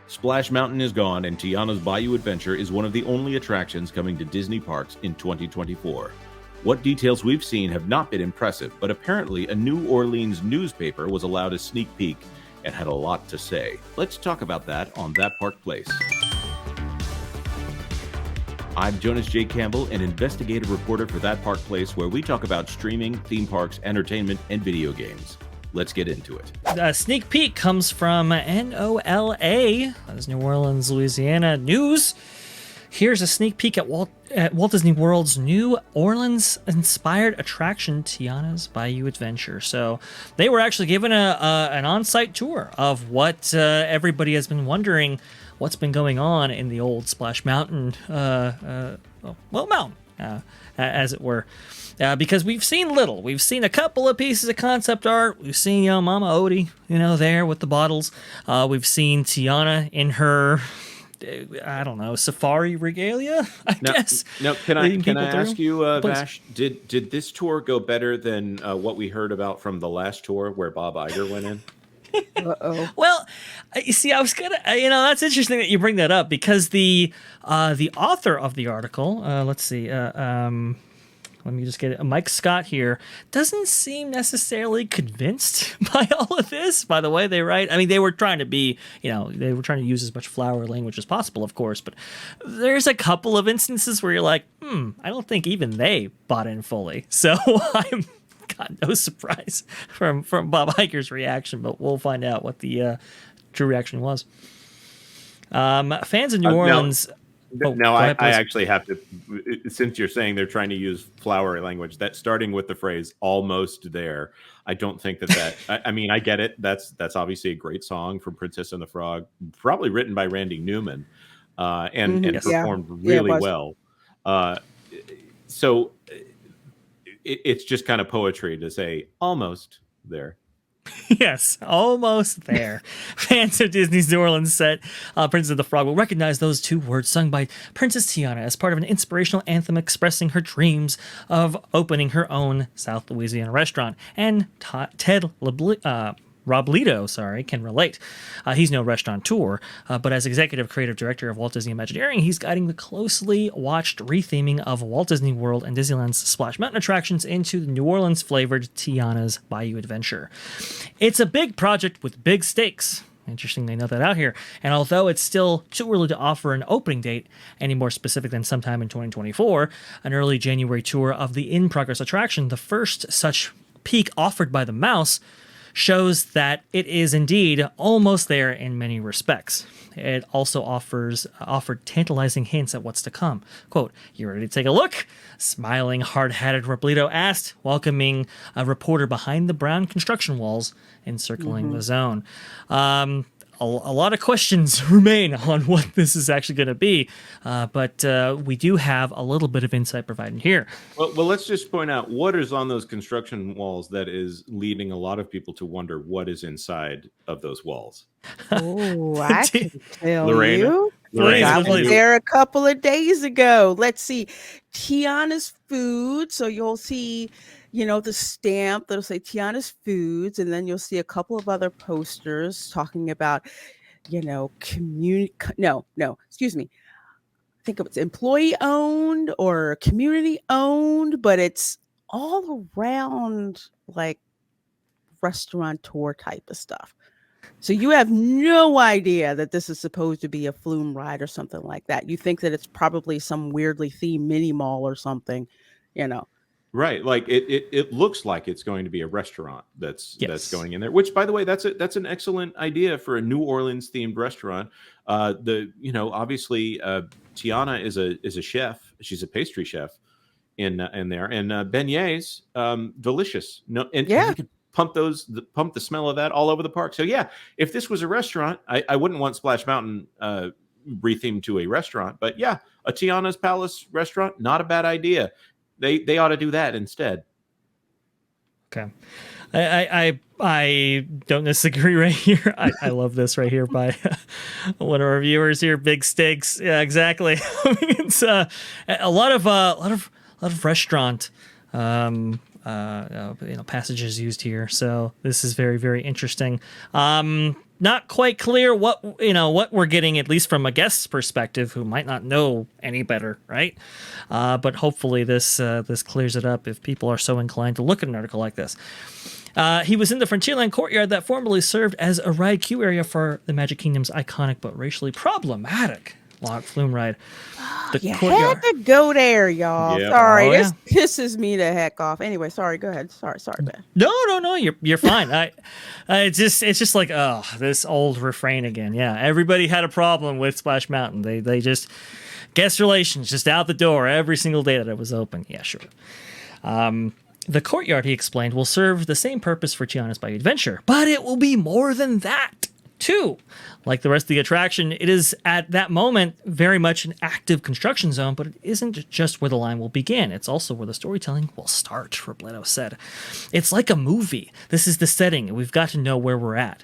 Splash Mountain is gone, and Tiana's Bayou Adventure is one of the only attractions coming to Disney parks in 2024. What details we've seen have not been impressive, but apparently a New Orleans newspaper was allowed a sneak peek and had a lot to say. Let's talk about that on That Park Place. I'm Jonas J. Campbell, an investigative reporter for That Park Place, where we talk about streaming, theme parks, entertainment, and video games. Let's get into it. A sneak peek comes from NOLA, that's New Orleans, Louisiana News. Here's a sneak peek at Walt Disney World's New Orleans-inspired attraction, Tiana's Bayou Adventure. So they were actually given an on-site tour of what everybody has been wondering, what's been going on in the old Splash Mountain, mountain, as it were. Because we've seen little. We've seen a couple of pieces of concept art. We've seen, Mama Odie, there with the bottles. We've seen Tiana in her, safari regalia, I guess. Now, can I ask you, Vash, did this tour go better than what we heard about from the last tour where Bob Iger went in? Uh-oh. Well, you see, I was gonna, that's interesting that you bring that up, because the author of the article, let me just get it. Mike Scott here doesn't seem necessarily convinced by all of this. By the way, they write. I mean, they were trying to be, they were trying to use as much flowery language as possible, of course. But there's a couple of instances where you're like, I don't think even they bought in fully. So I'm got no surprise from Bob Iger's reaction, but we'll find out what the true reaction was. Fans in New Orleans. I actually have to, since you're saying they're trying to use flowery language, that starting with the phrase "almost there," I don't think that. I mean, I get it. That's obviously a great song from Princess and the Frog, probably written by Randy Newman, and performed really well. So it's just kind of poetry to say "almost there." Yes, almost there. Fans of Disney's New Orleans set Princess of the Frog will recognize those two words sung by Princess Tiana as part of an inspirational anthem expressing her dreams of opening her own South Louisiana restaurant. And Rob Leto, can relate. He's no restaurateur, but as executive creative director of Walt Disney Imagineering, he's guiding the closely watched retheming of Walt Disney World and Disneyland's Splash Mountain attractions into the New Orleans-flavored Tiana's Bayou Adventure. It's a big project with big stakes. Interesting they know that out here. And although it's still too early to offer an opening date, any more specific than sometime in 2024, an early January tour of the in-progress attraction, the first such peak offered by the Mouse, shows that it is indeed almost there in many respects. It also offered tantalizing hints at what's to come. Quote, "You ready to take a look?" Smiling, hard-hatted Robledo asked, welcoming a reporter behind the brown construction walls encircling the zone. A lot of questions remain on what this is actually going to be, but we do have a little bit of insight provided here. Well, let's just point out what is on those construction walls that is leading a lot of people to wonder what is inside of those walls. Oh, I can tell Lorena? you. I was there a couple of days ago. Let's see. Tiana's Food. So you'll see, the stamp that'll say Tiana's Foods, and then you'll see a couple of other posters talking about, excuse me. I think it's employee owned or community owned, but it's all around like restaurateur type of stuff. So you have no idea that this is supposed to be a flume ride or something like that. You think that it's probably some weirdly themed mini mall or something, Right, like it looks like it's going to be a restaurant that's going in there. Which, by the way, that's an excellent idea for a New Orleans themed restaurant. Obviously, Tiana is a chef. She's a pastry chef in there, and beignets, delicious. And you could pump the smell of that all over the park. So yeah, if this was a restaurant, I wouldn't want Splash Mountain rethemed to a restaurant, but yeah, a Tiana's Palace restaurant, not a bad idea. They ought to do that instead. Okay. I don't disagree right here. I love this right here by one of our viewers here. Big Stakes. Yeah, exactly. It's a lot of restaurant passages used here. So this is very, very interesting. not quite clear what we're getting, at least from a guest's perspective, who might not know any better, right? But hopefully this clears it up if people are so inclined to look at an article like this. He was in the Frontierland Courtyard that formerly served as a ride queue area for the Magic Kingdom's iconic but racially problematic log flume ride. You had to go there, y'all. Yeah. Sorry, Oh, this pisses me the heck off. Anyway, sorry. Go ahead. Sorry, Ben. No, you're fine. It's just like, oh, this old refrain again. Yeah, everybody had a problem with Splash Mountain. They just guest relations just out the door every single day that it was open. Yeah, sure. The courtyard, he explained, will serve the same purpose for Tiana's Bayou Adventure, but it will be more than that, too. Like the rest of the attraction, it is at that moment very much an active construction zone, but it isn't just where the line will begin. It's also where the storytelling will start, Robledo said. It's like a movie. This is the setting, and we've got to know where we're at.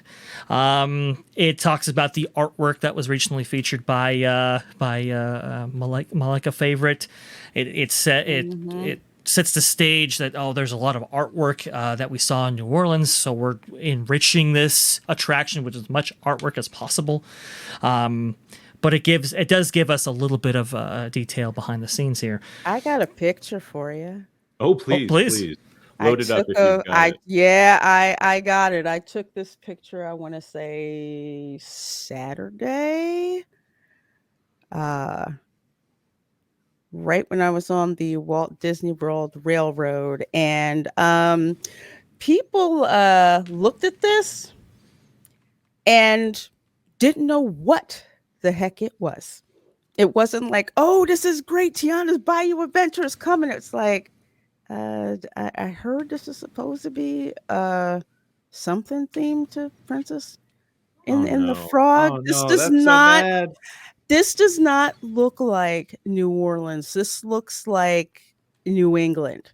It talks about the artwork that was recently featured by Malika Favorite. It sets the stage that, there's a lot of artwork that we saw in New Orleans, so we're enriching this attraction with as much artwork as possible. But it does give us a little bit of detail behind the scenes here. I got a picture for you. Oh, please. Load it up if you've got it. Yeah, I got it. I took this picture, I want to say Saturday. Right when I was on the Walt Disney World Railroad, and people looked at this and didn't know what the heck it was. It wasn't like, oh, this is great, Tiana's Bayou Adventure is coming. It's like, I heard this is supposed to be something themed to Princess and the Frog. Oh, this no, does that's not. so bad. This does not look like New Orleans. This looks like New England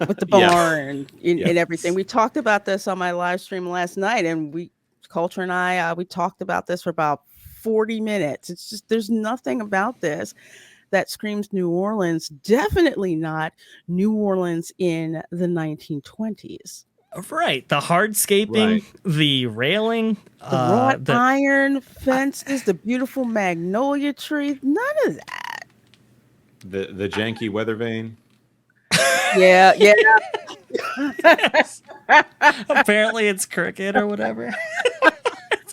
with the barn and everything. We talked about this on my live stream last night, and Culture and I, we talked about this for about 40 minutes. It's just, there's nothing about this that screams New Orleans. Definitely not New Orleans in the 1920s. Right. The hardscaping, the railing, the wrought iron fences, the beautiful magnolia tree. None of that. The janky weather vane. Yeah. Yes. Apparently it's crooked or whatever.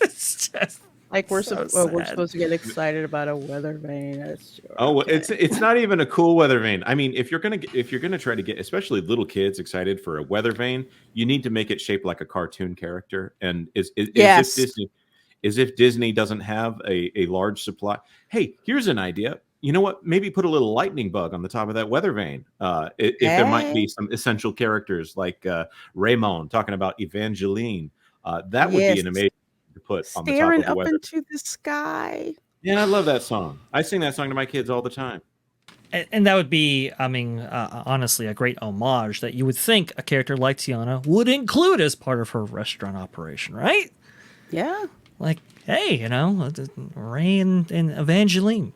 It's just like we're so supposed to get excited about a weather vane. That's sure. Oh, okay. It's not even a cool weather vane. I mean, if you're gonna try to get especially little kids excited for a weather vane, you need to make it shaped like a cartoon character. And as if Disney doesn't have a large supply. Hey, here's an idea. You know what? Maybe put a little lightning bug on the top of that weather vane. If there might be some essential characters like Raymond talking about Evangeline, that would be an amazing to put on the top staring of the up weather. into the sky. Yeah, I love that song. I sing that song to my kids all the time. And that would be, I mean, honestly, a great homage that you would think a character like Tiana would include as part of her restaurant operation, right? Yeah. Like, hey, Ray and Evangeline,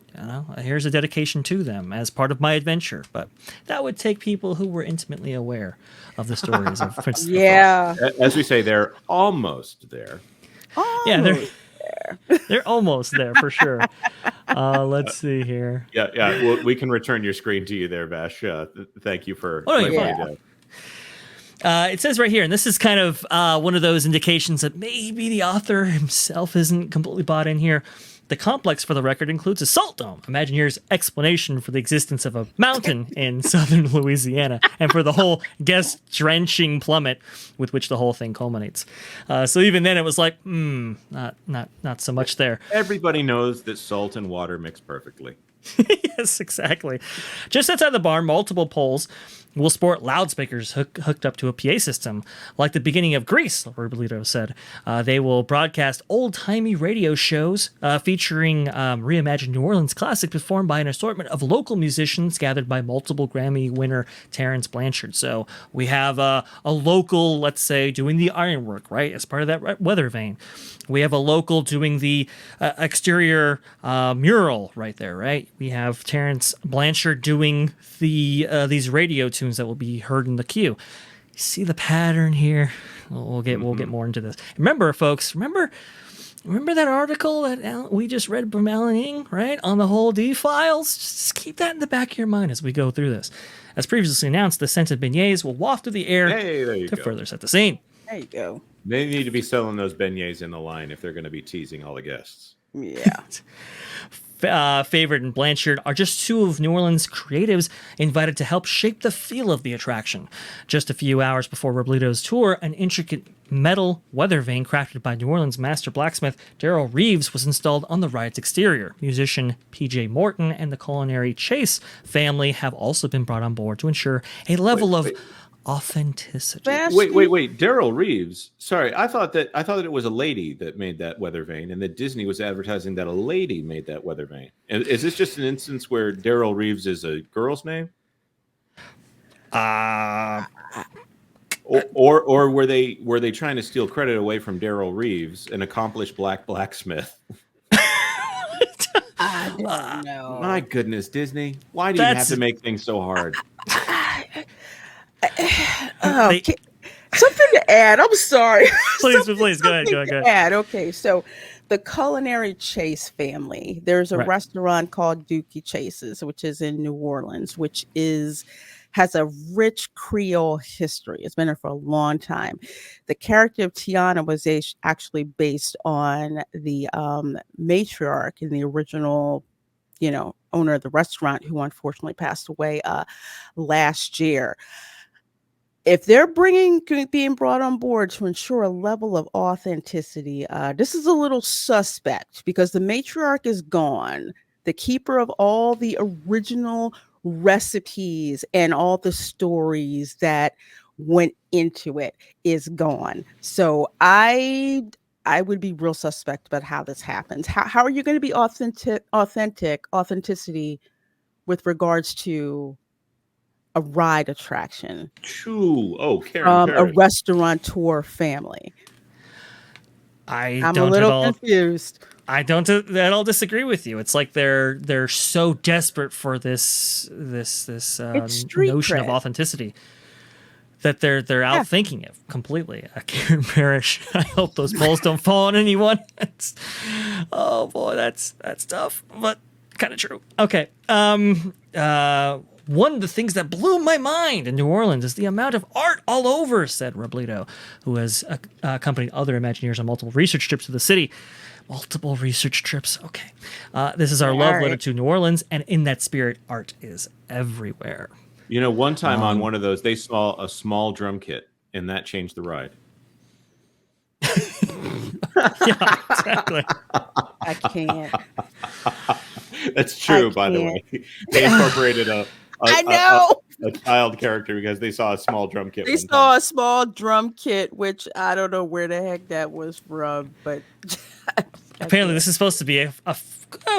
here's a dedication to them as part of my adventure. But that would take people who were intimately aware of the stories of Princess. Yeah. As we say, they're almost there. They're almost there for sure. Let's see here. Yeah. Well, we can return your screen to you there, Vash. Thank you for. It says right here, and this is kind of one of those indications that maybe the author himself isn't completely bought in here. The complex, for the record, includes a salt dome, Imagineer's explanation for the existence of a mountain in southern Louisiana, and for the whole guest-drenching plummet with which the whole thing culminates. So even then, it was like, not so much there. Everybody knows that salt and water mix perfectly. Yes, exactly. Just outside the barn, multiple poles will sport loudspeakers hooked up to a PA system. Like the beginning of Grease, Robledo said. They will broadcast old-timey radio shows featuring reimagined New Orleans classics performed by an assortment of local musicians gathered by multiple Grammy winner Terrence Blanchard. So we have a local, let's say, doing the ironwork, right, as part of that weather vane. We have a local doing the exterior mural right there, right? We have Terrence Blanchard doing the these radio tunes that will be heard in the queue. see the pattern here? We'll get more into this. Remember, folks, remember that article that we just read from Alan Ng, right? On the whole D files? Just keep that in the back of your mind as we go through this. As previously announced, the scented beignets will waft through the air to further set the scene. There you go. They need to be selling those beignets in the line if they're going to be teasing all the guests. Yeah. Favorite and Blanchard are just two of New Orleans' creatives invited to help shape the feel of the attraction. Just a few hours before Robledo's tour, an intricate metal weather vane crafted by New Orleans master blacksmith Daryl Reeves was installed on the ride's exterior. Musician P.J. Morton and the Culinary Chase family have also been brought on board to ensure a level of authenticity. Wait. Daryl Reeves. Sorry, I thought that it was a lady that made that weather vane, and that Disney was advertising that a lady made that weather vane. Is this just an instance where Daryl Reeves is a girl's name? Or were they trying to steal credit away from Daryl Reeves, an accomplished blacksmith? I don't know. My goodness, Disney! Why do you have to make things so hard? Something to add. I'm sorry. Please go ahead. Okay, so the Culinary Chase family. There's a restaurant called Dookie Chase's, which is in New Orleans, which has a rich Creole history. It's been there for a long time. The character of Tiana was actually based on the matriarch in the original, owner of the restaurant, who unfortunately passed away last year. If they're being brought on board to ensure a level of authenticity, this is a little suspect because the matriarch is gone. The keeper of all the original recipes and all the stories that went into it is gone. So I would be real suspect about how this happens. How are you going to be authenticity with regards to a ride attraction? True. Oh, Karen. A restaurateur family. I'm a little confused. I don't at all disagree with you. It's like they're so desperate for this notion of authenticity that they're outthinking it completely. Karen Parrish. I hope those balls don't fall on anyone. Oh boy, that's tough, but kind of true. Okay. One of the things that blew my mind in New Orleans is the amount of art all over, said Robledo, who has accompanied other Imagineers on multiple research trips to the city. Multiple research trips. Okay. This is our love letter to New Orleans, and in that spirit, art is everywhere. One time on one of those, they saw a small drum kit, and that changed the ride. Yeah, exactly. I can't. That's true, by the way. They incorporated a child character because they saw a small drum kit. They saw a small drum kit, which I don't know where the heck that was from, but apparently this is supposed to be a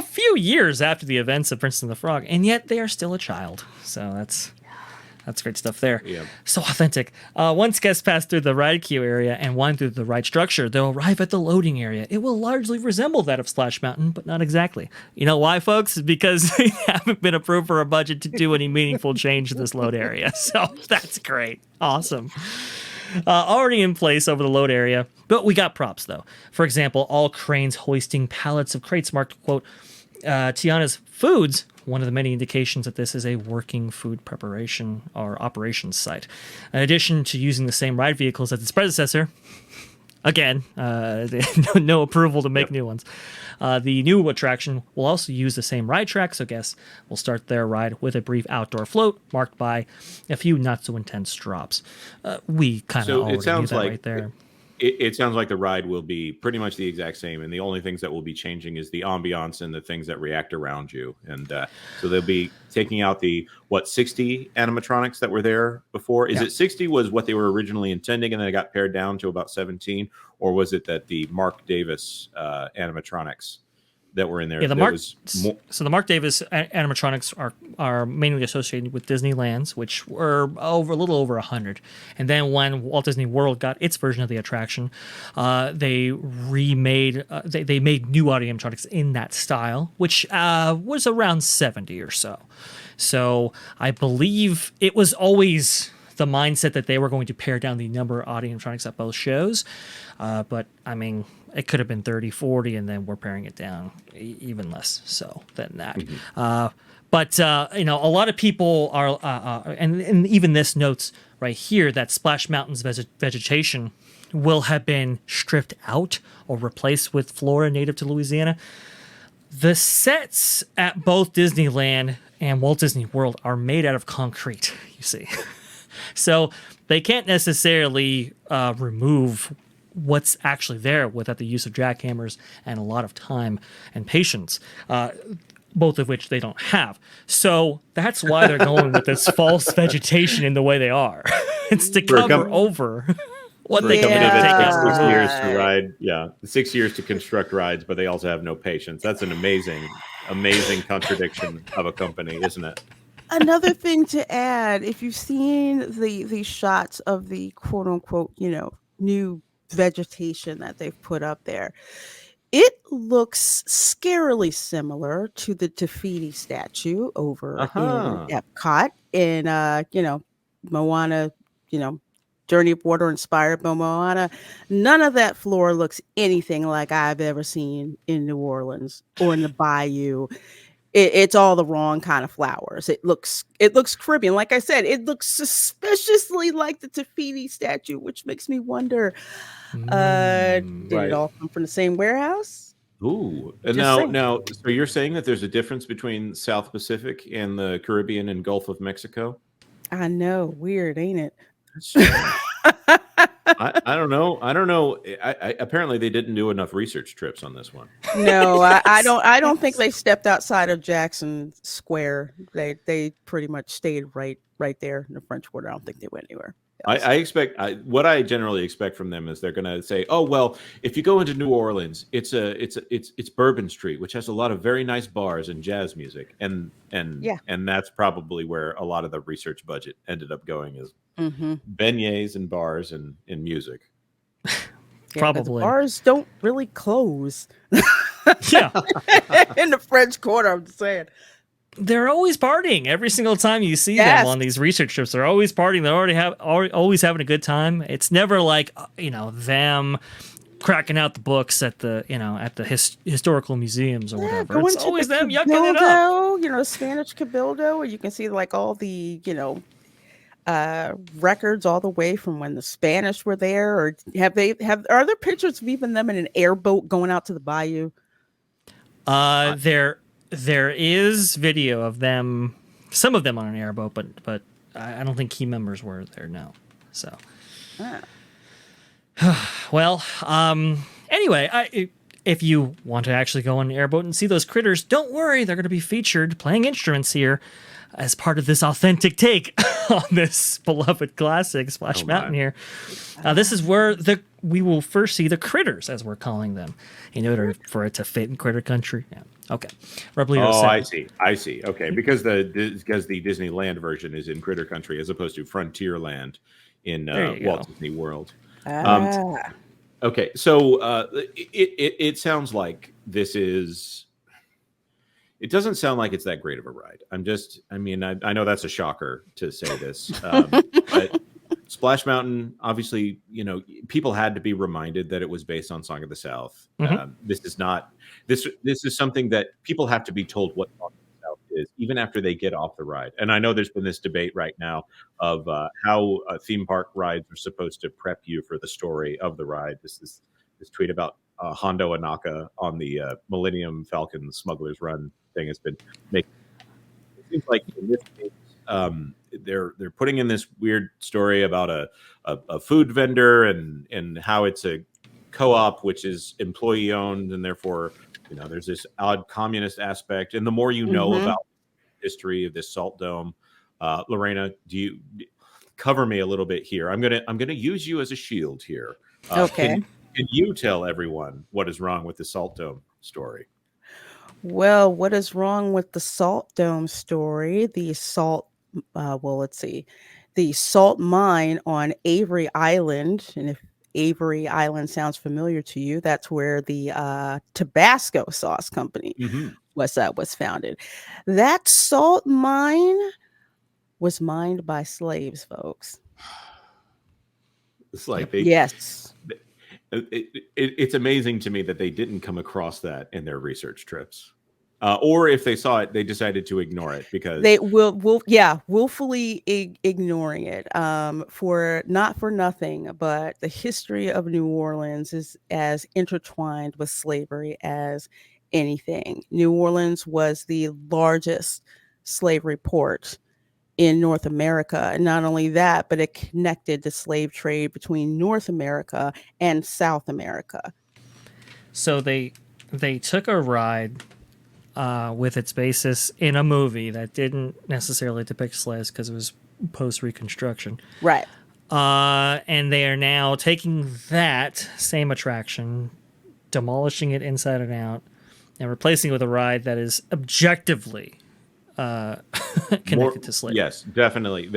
few years after the events of Prince and the Frog, and yet they are still a child. So that's great stuff there. Yeah. So authentic. Once guests pass through the ride queue area and wind through the ride structure, they'll arrive at the loading area. It will largely resemble that of Splash Mountain, but not exactly. You know why, folks? Because they haven't been approved for a budget to do any meaningful change to this load area. So that's great. Awesome. Already in place over the load area, but we got props, though. For example, all cranes hoisting pallets of crates marked, quote, Tiana's Foods, one of the many indications that this is a working food preparation or operations site. In addition to using the same ride vehicles as its predecessor, again, no approval to make new ones. The new attraction will also use the same ride track, so guests will start their ride with a brief outdoor float marked by a few not-so-intense drops. We kind of already knew that right there. It sounds like the ride will be pretty much the exact same, and the only things that will be changing is the ambiance and the things that react around you. And so they'll be taking out the 60 animatronics that were there before. Is it 60 was what they were originally intending, and then it got pared down to about 17, or was it that the Mark Davis animatronics that were in there? Yeah, the Mark Davis animatronics are mainly associated with Disneyland's, which were a little over 100. And then when Walt Disney World got its version of the attraction, they remade, they made new audio animatronics in that style, which was around 70 or so. So I believe it was always the mindset that they were going to pare down the number of audio-animatronics at both shows. But I mean, it could have been 30, 40, and then we're paring it down even less so than that. But you know, a lot of people are, and even this notes right here that Splash Mountain's vegetation will have been stripped out or replaced with flora native to Louisiana. The sets at both Disneyland and Walt Disney World are made out of concrete, you see. So they can't necessarily remove what's actually there without the use of jackhammers and a lot of time and patience, both of which they don't have. So that's why they're going with this false vegetation in the way they are. It's to cover over what they company that takes 6 years Right. to ride. Yeah, 6 years to construct rides, but they also have no patience. That's an amazing contradiction of a company, isn't it? Another thing to add, if you've seen the shots of the quote unquote, you know, new vegetation that they've put up there, it looks scarily similar to the Tafiti statue over Uh-huh. in Epcot in you know, Moana, you know, Journey of Water inspired by Moana. None of that floor looks anything like I've ever seen in New Orleans or in the Bayou. It's all the wrong kind of flowers. It looks Caribbean. Like I said, it looks suspiciously like the Tafiti statue, which makes me wonder, did it Right. all come from the same warehouse? Ooh. And Just saying. now, so you're saying that there's a difference between South Pacific and the Caribbean and Gulf of Mexico? I know, weird, ain't it? That's strange. I don't know. I don't know. I apparently they didn't do enough research trips on this one. No, I don't think they stepped outside of Jackson Square. They pretty much stayed right there in the French Quarter. I don't think they went anywhere else. I expect what I generally expect from them is they're going to say, "Oh well, if you go into New Orleans, it's Bourbon Street, which has a lot of very nice bars and jazz music," and Yeah. that's probably where a lot of the research budget ended up going is Mm-hmm. beignets and bars and music. Yeah, 'cause Probably. bars don't really close Yeah. in the French Quarter. I'm just saying. They're always partying every single time you see Yes. them on these research trips. They're always partying. They're always having a good time. It's never like, you know, them cracking out the books at the, you know, at the historical museums or whatever. Going It's to always the them yucking it up. Cabildo, you know, Spanish Cabildo, where you can see like all the, you know, records all the way from when the Spanish were there. Or are there pictures of even them in an airboat going out to the bayou? There is video of them, some of them on an airboat, but I don't think key members were there. No. So, well, anyway, if you want to actually go on an airboat and see those critters, don't worry. They're going to be featured playing instruments here as part of this authentic take on this beloved classic Splash Mountain here. This is where we will first see the critters, as we're calling them, in order for it to fit in Critter Country. Yeah. Okay. I see. Okay, because the Disneyland version is in Critter Country as opposed to Frontierland in Walt Disney World. Okay, so it sounds like this is. It doesn't sound like it's that great of a ride. I know that's a shocker to say this, but Splash Mountain, obviously, you know, people had to be reminded that it was based on Song of the South. Mm-hmm. This is not. This is something that people have to be told what Song of the South is, even after they get off the ride. And I know there's been this debate right now of how theme park rides are supposed to prep you for the story of the ride. This tweet about Hondo Anaka on the Millennium Falcon Smuggler's Run thing has been making. It seems like in this case, they're putting in this weird story about a food vendor and how it's a co-op which is employee owned and therefore, you know, there's this odd communist aspect. And the more you know about the history of this salt dome, Lorena, do you cover me a little bit here? I'm gonna use you as a shield here. Okay. Can you tell everyone what is wrong with the Salt Dome story? Well, what is wrong with the Salt Dome story? The salt, let's see, the salt mine on Avery Island, and if Avery Island sounds familiar to you, that's where the Tabasco sauce company was founded. That salt mine was mined by slaves, folks. It's like yes. It's amazing to me that they didn't come across that in their research trips. Or if they saw it, they decided to ignore it because They willfully ignoring it. For not for nothing, but the history of New Orleans is as intertwined with slavery as anything. New Orleans was the largest slavery port in North America. And not only that, but it connected the slave trade between North America and South America. So they took a ride with its basis in a movie that didn't necessarily depict slaves because it was post-Reconstruction. Right. And they are now taking that same attraction, demolishing it inside and out, and replacing it with a ride that is objectively connected to slavery. Yes, definitely.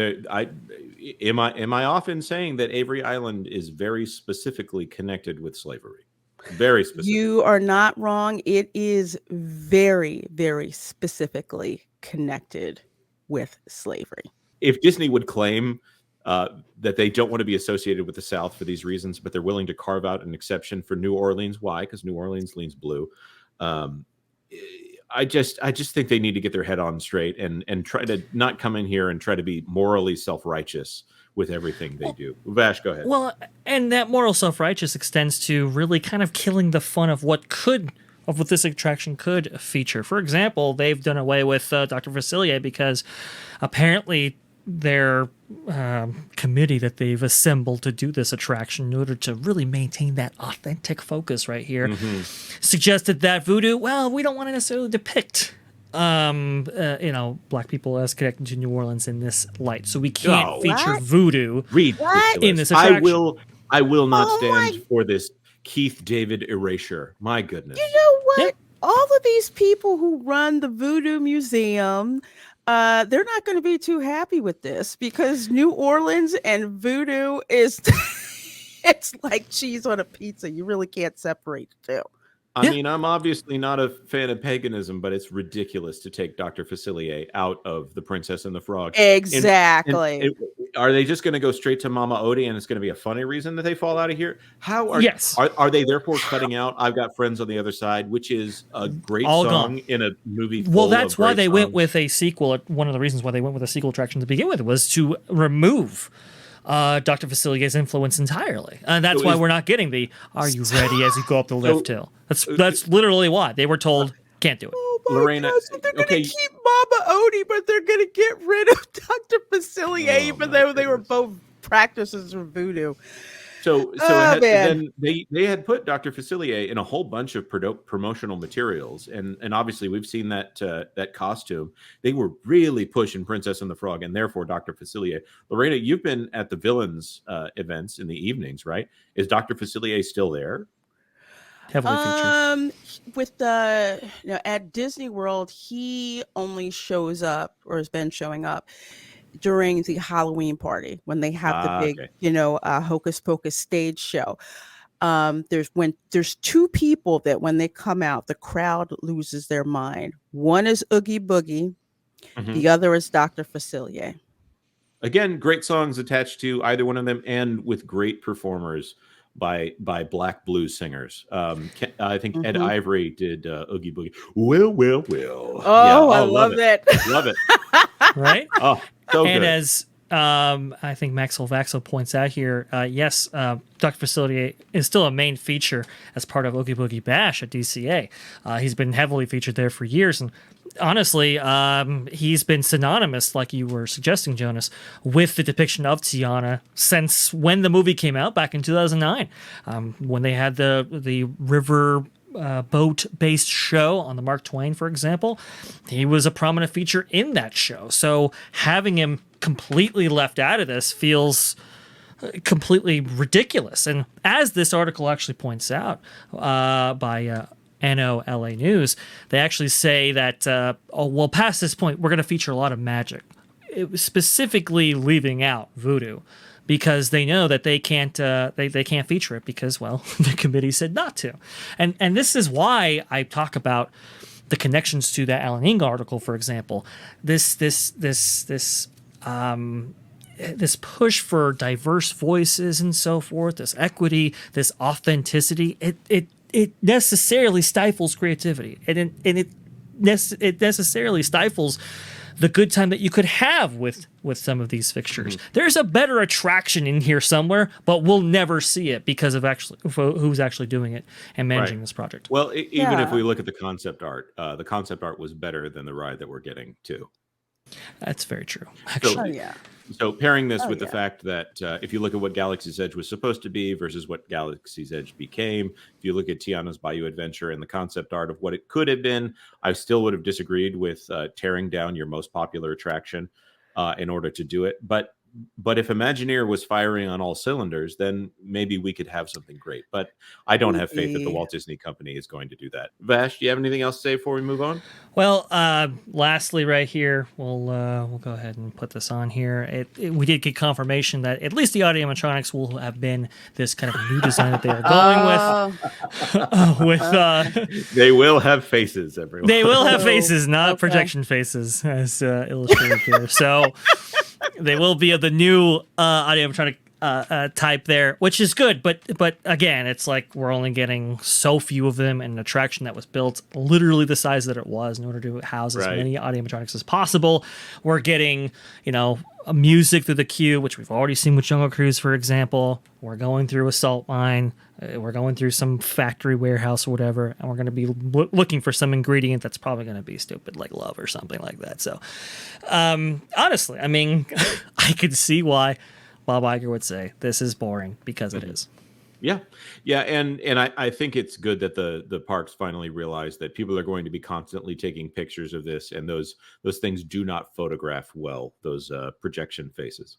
Am I often saying that Avery Island is very specifically connected with slavery? Very specific. You are not wrong. It is very, very specifically connected with slavery. If Disney would claim that they don't want to be associated with the South for these reasons, but they're willing to carve out an exception for New Orleans, why? Because New Orleans leans blue. I just think they need to get their head on straight and try to not come in here and try to be morally self-righteous with everything they do. Vash, go ahead. Well, and that moral self-righteous extends to really kind of killing the fun of what this attraction could feature. For example, they've done away with Dr. Facilier because apparently their committee that they've assembled to do this attraction in order to really maintain that authentic focus right here suggested that voodoo, well, we don't want to necessarily depict black people as connected to New Orleans in this light, so we can't feature voodoo in this attraction. I will not stand for this Keith David erasure. My goodness. You know what? Yeah. All of these people who run the Voodoo Museum, they're not going to be too happy with this because New Orleans and voodoo is it's like cheese on a pizza. You really can't separate the two. I mean, I'm obviously not a fan of paganism, but it's ridiculous to take Dr. Facilier out of The Princess and the Frog. Exactly. And are they just going to go straight to Mama Odie and it's going to be a funny reason that they fall out of here? Are they therefore cutting out I've Got Friends on the Other Side, which is a great song in a movie full Well, that's of why great they songs. went with a sequel. One of the reasons why they went with a sequel attraction to begin with was to remove Dr. Facilier's influence entirely. And that's why we're not getting the "Are you ready?" as you go up the lift hill. That's literally why they were told can't do it. Oh my Lorena, God, so they're going to keep Mama Odie, but they're going to get rid of Dr. Facilier, even though they were both practices of voodoo. Then they had put Dr. Facilier in a whole bunch of promotional materials, and obviously we've seen that costume. They were really pushing Princess and the Frog, and therefore Dr. Facilier. Lorena, you've been at the villains events in the evenings, right? Is Dr. Facilier still there? Heavily featured. With at Disney World, he only shows up or has been showing up during the Halloween party when they have the big, Hocus Pocus stage show. There's two people that when they come out, the crowd loses their mind. One is Oogie Boogie, the other is Dr. Facilier. Again, great songs attached to either one of them, and with great performers by black blues singers. I think Ed Ivory did Oogie Boogie. Well. Oh, I love it. Love it. Right? Oh, so and good. as I think Maxwell Vaxel points out here, yes, Dr. Facilier is still a main feature as part of Oogie Boogie Bash at DCA. He's been heavily featured there for years, and honestly, he's been synonymous, like you were suggesting, Jonas, with the depiction of Tiana since when the movie came out back in 2009, when they had the river boat-based show on the Mark Twain, for example. He was a prominent feature in that show. So having him completely left out of this feels completely ridiculous. And as this article actually points out by NO LA News, they actually say that, past this point, we're going to feature a lot of magic, specifically leaving out voodoo, because they know that they can't feature it because, well, the committee said not to. And this is why I talk about the connections to that Alan Ng article, for example. This this push for diverse voices and so forth, this equity, this authenticity, it necessarily stifles creativity, and it necessarily stifles the good time that you could have with some of these fixtures. There's a better attraction in here somewhere, but we'll never see it because of who's actually doing it and managing this project. Well, even if we look at the concept art was better than the ride that we're getting too. That's very true, actually. So pairing this with the fact that if you look at what Galaxy's Edge was supposed to be versus what Galaxy's Edge became, if you look at Tiana's Bayou Adventure and the concept art of what it could have been, I still would have disagreed with tearing down your most popular attraction in order to do it. But if Imagineer was firing on all cylinders, then maybe we could have something great. But I don't have faith that the Walt Disney Company is going to do that. Vash, do you have anything else to say before we move on? Well, lastly, right here, we'll go ahead and put this on here. We did get confirmation that at least the audio animatronics will have been this kind of new design that they are going with. They will have faces, everyone. They will have faces, not projection faces, as illustrated here. So they will be of the new audio animatronic type there, which is good. But again, it's like we're only getting so few of them, and an attraction that was built literally the size that it was in order to house as many audio animatronics as possible. We're getting, music through the queue, which we've already seen with Jungle Cruise, for example. We're going through a salt mine. We're going through some factory warehouse or whatever, and we're going to be looking for some ingredient that's probably going to be stupid, like love or something like that. So, honestly, I mean, I could see why Bob Iger would say this is boring, because it is. Yeah, and I think it's good that the parks finally realize that people are going to be constantly taking pictures of this, and those things do not photograph well, those projection faces.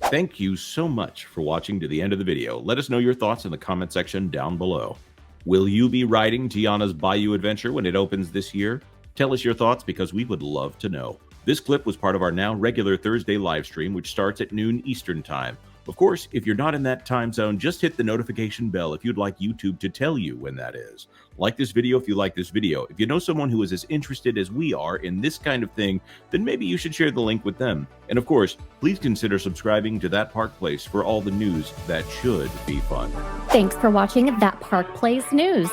Thank you so much for watching to the end of the video. Let us know your thoughts in the comment section down below. Will you be riding Tiana's Bayou Adventure when it opens this year? Tell us your thoughts, because we would love to know. This clip was part of our now regular Thursday live stream, which starts at noon Eastern Time. Of course, if you're not in that time zone, just hit the notification bell if you'd like YouTube to tell you when that is. Like this video if you like this video. If you know someone who is as interested as we are in this kind of thing, then maybe you should share the link with them. And of course, please consider subscribing to That Park Place for all the news that should be fun. Thanks for watching That Park Place News.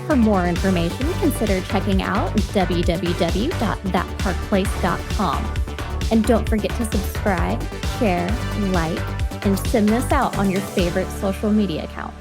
For more information, consider checking out www.thatparkplace.com. And don't forget to subscribe, share, like, and send this out on your favorite social media accounts.